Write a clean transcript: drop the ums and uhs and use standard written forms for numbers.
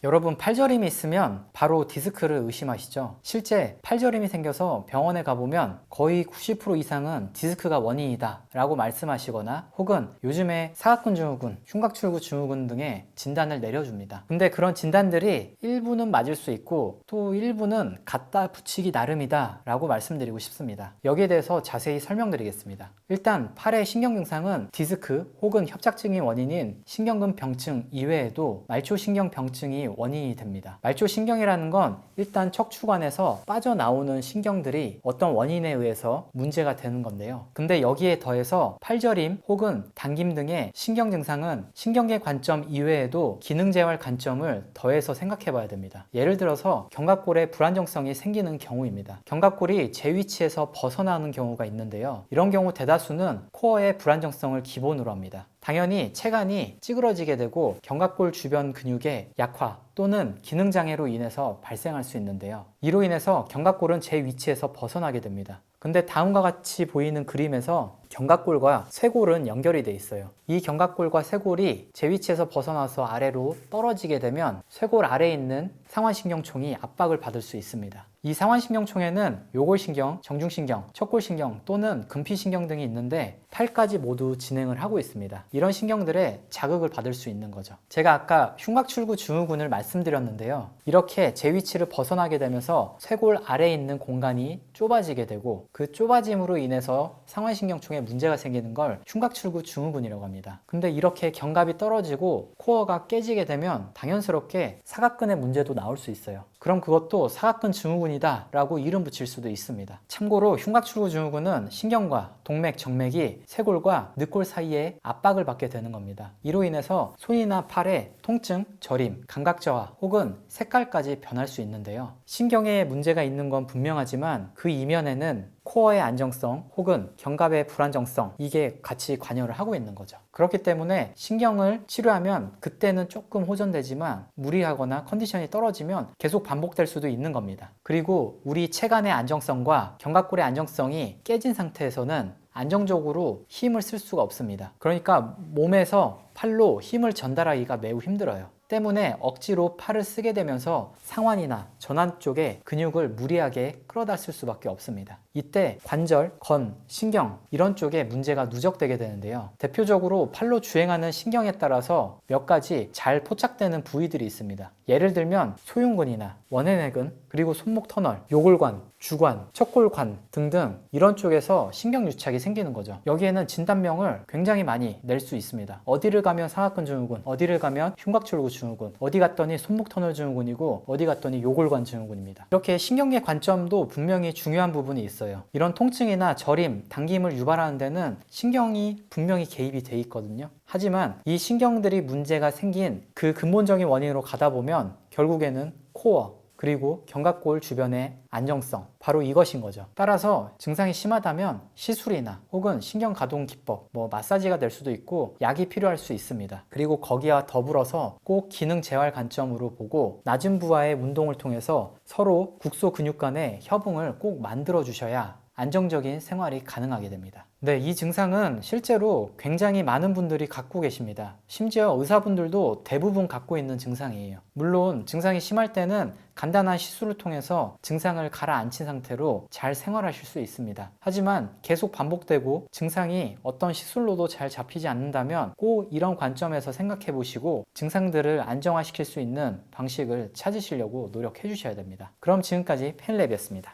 여러분, 팔저림이 있으면 바로 디스크를 의심하시죠? 실제 팔저림이 생겨서 병원에 가보면 거의 90% 이상은 디스크가 원인이다 라고 말씀하시거나 혹은 요즘에 사각근 증후군, 흉곽출구 증후군 등의 진단을 내려줍니다. 근데 그런 진단들이 일부는 맞을 수 있고 또 일부는 갖다 붙이기 나름이다 라고 말씀드리고 싶습니다. 여기에 대해서 자세히 설명드리겠습니다. 일단 팔의 신경 증상은 디스크 혹은 협착증이 원인인 신경근 병증 이외에도 말초신경 병증이 원인이 됩니다. 말초신경이라는 건 일단 척추관에서 빠져나오는 신경들이 어떤 원인에 의해서 문제가 되는 건데요. 근데 여기에 더해서 팔저림 혹은 당김 등의 신경 증상은 신경계 관점 이외에도 기능재활 관점을 더해서 생각해 봐야 됩니다. 예를 들어서 견갑골에 불안정성이 생기는 경우입니다. 견갑골이 제 위치에서 벗어나는 경우가 있는데요. 이런 경우 대다수는 코어의 불안정성을 기본으로 합니다. 당연히 체간이 찌그러지게 되고 견갑골 주변 근육의 약화 또는 기능장애로 인해서 발생할 수 있는데요. 이로 인해서 견갑골은 제 위치에서 벗어나게 됩니다. 근데 다음과 같이 보이는 그림에서 견갑골과 쇄골은 연결이 돼 있어요. 이 견갑골과 쇄골이 제 위치에서 벗어나서 아래로 떨어지게 되면 쇄골 아래에 있는 상완신경총이 압박을 받을 수 있습니다. 이 상완신경총에는 요골신경, 정중신경, 척골신경 또는 금피신경 등이 있는데 8가지 모두 진행을 하고 있습니다. 이런 신경들에 자극을 받을 수 있는 거죠. 제가 아까 흉곽출구 증후군을 말씀드렸는데요. 이렇게 제 위치를 벗어나게 되면서 쇄골 아래에 있는 공간이 좁아지게 되고 그 좁아짐으로 인해서 상완신경총에 문제가 생기는 걸 흉곽출구 증후군이라고 합니다. 근데 이렇게 견갑이 떨어지고 코어가 깨지게 되면 당연스럽게 사각근의 문제도 나올 수 있어요. 그럼 그것도 사각근 증후군이다 라고 이름 붙일 수도 있습니다. 참고로 흉곽출구 증후군은 신경과 동맥, 정맥이 쇄골과 늑골 사이에 압박을 받게 되는 겁니다. 이로 인해서 손이나 팔에 통증, 저림, 감각 저하 혹은 색깔까지 변할 수 있는데요. 신경에 문제가 있는 건 분명하지만 그 이면에는 코어의 안정성 혹은 견갑의 불안정성 이게 같이 관여를 하고 있는 거죠. 그렇기 때문에 신경을 치료하면 그때는 조금 호전되지만 무리하거나 컨디션이 떨어지면 계속 반복될 수도 있는 겁니다. 그리고 우리 체간의 안정성과 견갑골의 안정성이 깨진 상태에서는 안정적으로 힘을 쓸 수가 없습니다. 그러니까 몸에서 팔로 힘을 전달하기가 매우 힘들어요. 때문에 억지로 팔을 쓰게 되면서 상완이나 전완 쪽에 근육을 무리하게 끌어다 쓸 수밖에 없습니다. 이때 관절, 건, 신경 이런 쪽에 문제가 누적되게 되는데요. 대표적으로 팔로 주행하는 신경에 따라서 몇 가지 잘 포착되는 부위들이 있습니다. 예를 들면 소흉근이나 원해내근, 그리고 손목 터널, 요골관, 주관, 척골관 등등 이런 쪽에서 신경 유착이 생기는 거죠. 여기에는 진단명을 굉장히 많이 낼 수 있습니다. 어디를 가면 사각근 증후군, 어디를 가면 흉곽출구 증후군, 어디 갔더니 손목 터널 증후군이고 어디 갔더니 요골관 증후군입니다. 이렇게 신경계 관점도 분명히 중요한 부분이 있어요. 이런 통증이나 저림, 당김을 유발하는 데는 신경이 분명히 개입이 돼 있거든요. 하지만 이 신경들이 문제가 생긴 그 근본적인 원인으로 가다 보면 결국에는 코어 그리고 견갑골 주변의 안정성 바로 이것인 거죠. 따라서 증상이 심하다면 시술이나 혹은 신경가동기법 마사지가 될 수도 있고 약이 필요할 수 있습니다. 그리고 거기와 더불어서 꼭 기능재활 관점으로 보고 낮은 부하의 운동을 통해서 서로 국소 근육 간의 협응을 꼭 만들어 주셔야 안정적인 생활이 가능하게 됩니다. 네, 이 증상은 실제로 굉장히 많은 분들이 갖고 계십니다. 심지어 의사분들도 대부분 갖고 있는 증상이에요. 물론 증상이 심할 때는 간단한 시술을 통해서 증상을 가라앉힌 상태로 잘 생활하실 수 있습니다. 하지만 계속 반복되고 증상이 어떤 시술로도 잘 잡히지 않는다면 꼭 이런 관점에서 생각해 보시고 증상들을 안정화시킬 수 있는 방식을 찾으시려고 노력해 주셔야 됩니다. 그럼 지금까지 펜랩이었습니다.